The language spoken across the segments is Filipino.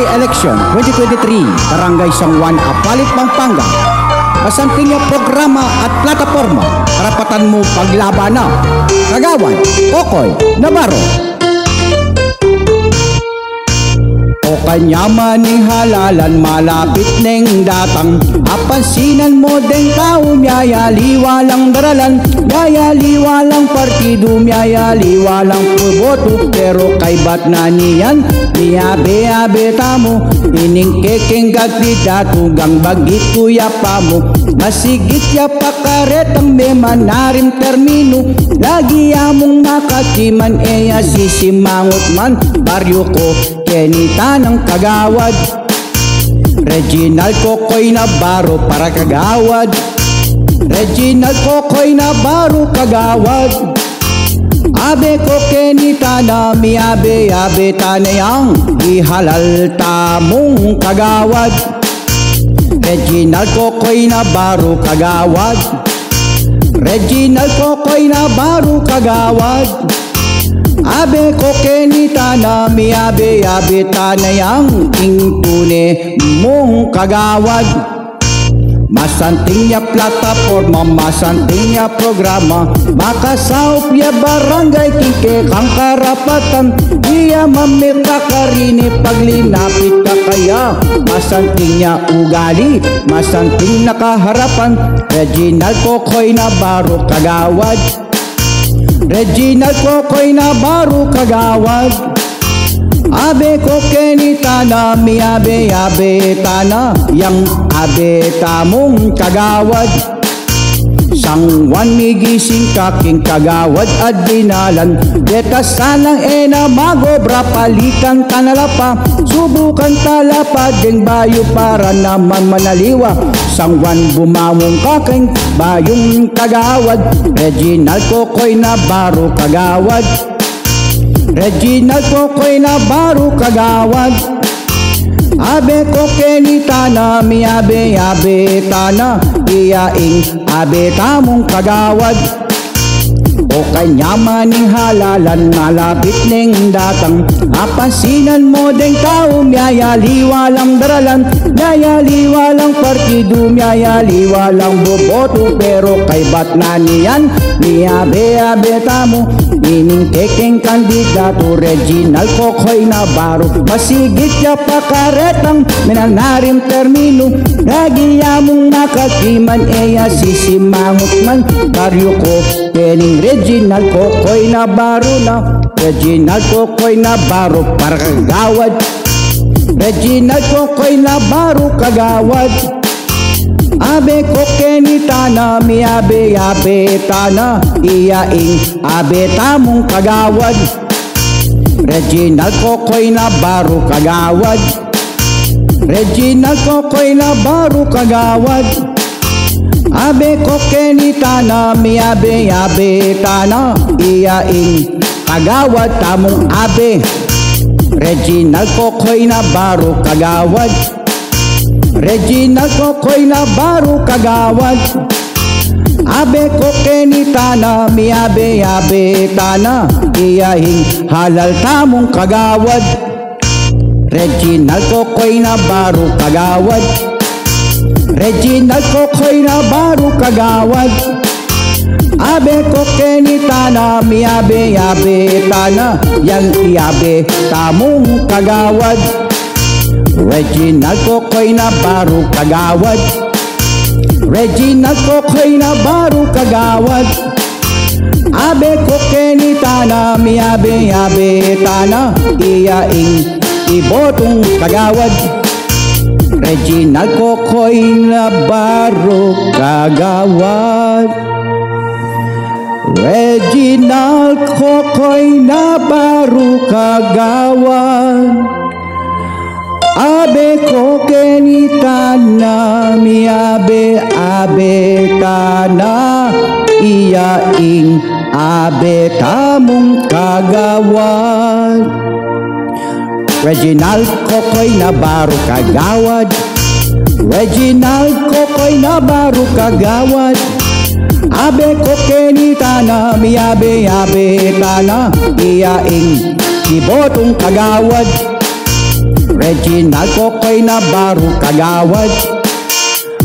Election 2023, Barangay San Juan, Apalit, Pampanga. Kasanting niya programa at plataforma, karapatan mo paglaban na. Kagawad, Kokoy Navarro. O kanyaman ni halalan, malapit neng datang. Apansinan mo deng tao, miyayali walang daralan. Miyayali walang partido, miyayali walang puboto. Pero kay bat na niyan, miyabe-abe tamo. Iningkeking gagpidato, gang bagit kuya pa mo. Masigit ya pakaretang memanarim termino. Lagi among makakiman, eya sisimangot man. Baryo ko, Kenita ng Kagawad. Reginald Kokoy Navarro para Kagawad. Reginald Kokoy Navarro Kagawad. Abe ko Kenita na miyabe-abe tanayang ihalal tamong Kagawad. Reginald Kokoy Navarro Kagawad. Reginald Kokoy Navarro Kagawad. Abe ko Kenita na miyabe-abe tanayang ingtune mong Kagawad. Masanting niya plataforma, masanting niya programa. Makasaup ya barangay, kike kang karapatan. Iya mamita karini paglinapit ka kaya. Masanting niya ugali, masanting nakaharapan. Reginald Kokoy Navarro Kagawad. Reginald Kokoy Navarro Kagawad. Abe ko Kenita na miyabe-abe tana, yang abe tamong Kagawad. Sangwan migising kaking Kagawad at dinalan. Deta sanang enamagobra palikan kanalapa. Subukan talapa ding bayo para naman manaliwa. Sangwan bumawong kaking bayong Kagawad. Reginald Kokoy Navarro Kagawad. Reginald Kokoy Navarro Kagawad. Abe ko Kenita na miyabe-abe tana, iyaing abe tamong Kagawad. O kanyaman ni halalan, malapit neng datang. Apansinan mo deng tao, miyayali walang daralan. Miyayali walang partido, miyayali walang boboto. Pero kay bat na niyan, miyabe-abe tamo. Iningkeking kandidato, Reginald Kokoy Navarro. Masigit ya pakaretang menanarim termino. Lagi among nakakiman, eya sisimangot man. Baryo ko, kening Reginald Kokoy Navarro na. Reginald Kokoy Navarro para Kagawad. Reginald Kokoy Navarro Kagawad. Abe ko Kenita na miyabe-abe tana, iyaing abe tamong Kagawad. Reginald Kokoy Navarro Kagawad. Reginald Kokoy Navarro Kagawad. Abe ko Kenita na miyabe-abe tana, iyaing Kagawad tamong abe. Reginald Kokoy Navarro Kagawad. Reginald Kokoy Navarro Kagawad. Abe ko Kenita na miyabe-abe tana, iyaing halal tamong Kagawad. Reginald Kokoy Navarro Kagawad. Reginald Kokoy Navarro Kagawad. Abe ko Kenita na miyabe-abe tana, yang iyabe tamong Kagawad. Reginald Kokoy Navarro Kagawad. Reginald Kokoy Navarro Kagawad. Abe ko Kenita na miyabe-abe tana, iyaing ibotong Kagawad. Reginald Kokoy Navarro Kagawad. Reginald Kokoy Navarro Kagawad. Abe ko Kenita na miyabe-abe tana, iyaing abe tamong Kagawad. Reginald Kokoy Navarro Kagawad. Reginald Kokoy Navarro Kagawad. Abe ko Kenita na miyabe-abe tana, iyaing ibotong Kagawad. Reginald Kokoy Navarro Kagawad.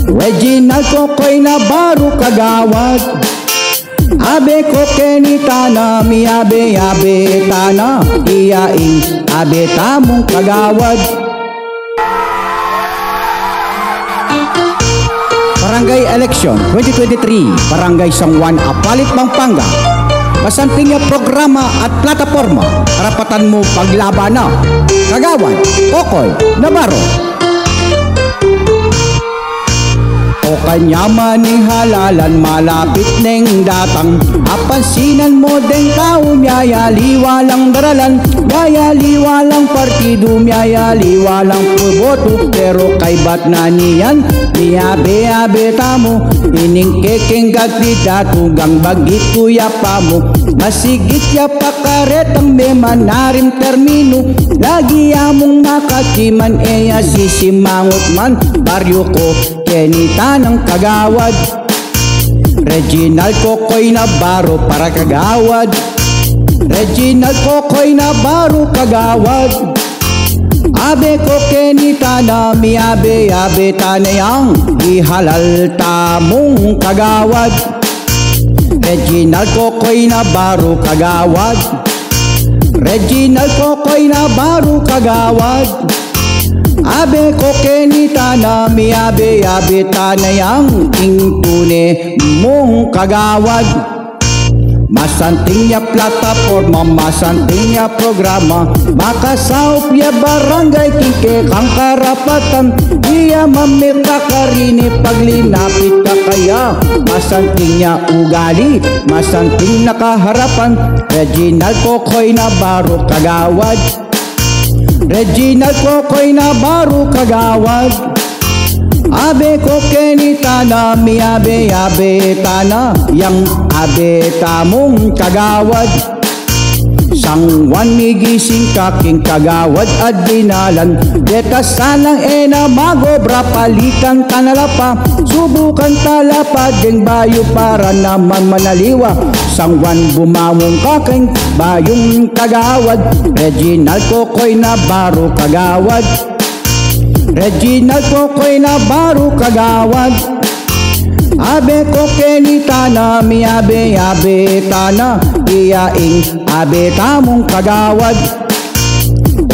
Reginald Kokoy Navarro Kagawad. Abe ko kenitana mi abe tana iyaing abe tamong kagawad. Barangay Election 2023 Barangay Sangwan Apalit Pampanga. Masanting nga programa at plataporma, karapatan mo paglaban na. Kagawad Kokoy Navarro. O kanya maning halalan malapit neng datang, apansinan mo deng tao miyayali walang daralan, miyayali walang partido, miyayali walang puboto, pero kay bat na niyan miyabe tamo, ining kekeng kandidato gang bagit kuya pa mo, masigit ya pakaretang memanarim termino, lagi among makakiman eya sisimangot man, baryo ko kenita ng kagawad. Reginald Kokoy Navarro para kagawad. Reginald Kokoy Navarro kagawad. Abe ko kenita na mi abe tanayang ihalal tamong kagawad. Reginald Kokoy Navarro kagawad. Reginald Kokoy Navarro kagawad. Abe ko kenita na mi abe tanayang ingtune mong kagawad. Masanting ya plataforma, masanting ya programa, makasaup ya barangay kike kang karapatan, iya mamirta karini paglinapit ka kaya, masanting ya ugali, masanting nakaharapan. Reginald Kokoy Navarro kagawad. Reginald Kokoy Navarro kagawad. Abe ko kenita na mi abe tana yang abe tamong kagawad. Sangwan migising kaking kagawad at dinalan, deta sanang magobra palitan kanalapa, subukan talapad ding bayo para naman manaliwa. Sangwan bumawong kaking bayong kagawad. Reginald Kokoy Navarro kagawad. Reginald Kokoy Navarro kagawad. Abe ko kenita na mi abe tana iyaing abe tamong kagawad.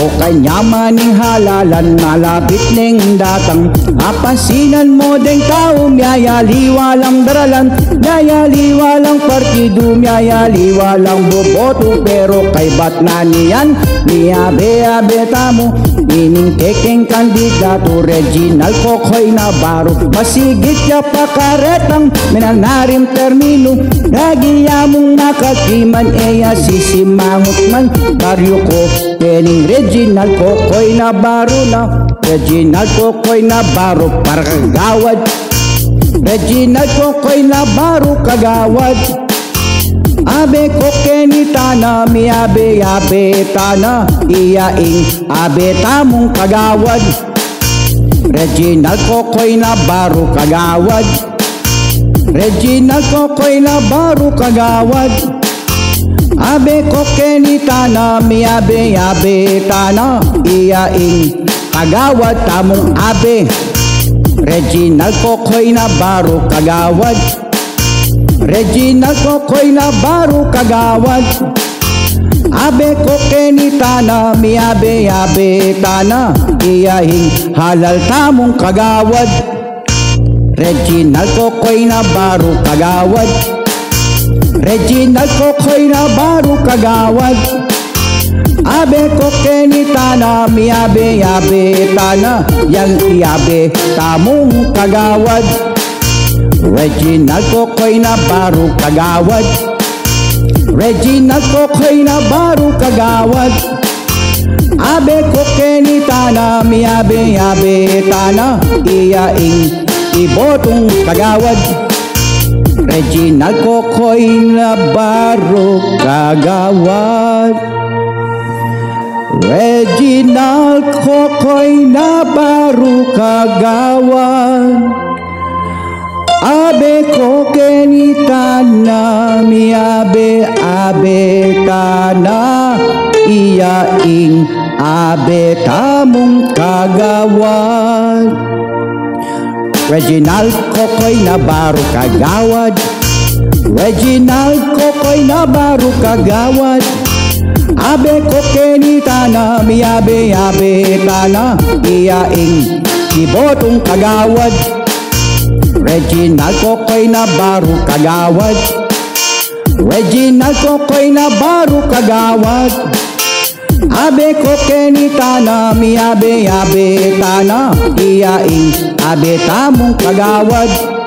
O kanya maning halalan malapit neng datang, apansinan mo deng tao miyayali walang daralan, miyayali walang partido, miyayali walang boboto, pero kay bat na niyan mi abe tamo, ining kekeng kandidato. Reginald Kokoy Navarro, masigit ya pakaretang menanarim termino, lagi yamong nakakiman eya sisimangot man, baryo ko kening Reginald Kokoy Navarro na. Reginald Kokoy Navarro para kagawad. Reginald Kokoy Navarro kagawad. Abe ko kenita na mi abe tana iyaing abe tamong kagawad. Reginald Kokoy Navarro kagawad. Reginald Kokoy Navarro kagawad. Abe ko kenita na mi abe tana iyaing kagawad tamong abe. Reginald Kokoy Navarro kagawad. Reginald Kokoy Navarro kagawad. Abe ko kenita na mi abe tana iyaing halal tamong kagawad. Reginald Kokoy Navarro kagawad. Reginald Kokoy Navarro kagawad. Abe ko kenita na mi abe tana yang iabe tamong kagawad. Reginald Kokoy Navarro kagawad. Reginald Kokoy Navarro kagawad. Abe ko kenita na mi abe tana iyaing ibotong kagawad. Reginald Kokoy Navarro kagawad. Reginald Kokoy Navarro kagawad. Abe ko kenita na mi abe tana iyaing abe tamong kagawad. Reginald Kokoy Navarro kagawad, Reginald Kokoy Navarro kagawad. Abe ko kenitana, miyabe-yabe tana, iyaing ibotong kagawad. Reginald Kokoy Navarro kagawad, Reginald Kokoy Navarro kagawad. Abe ko kenitana, miyabe-yabe tana, iyaing abe tamong kagawad.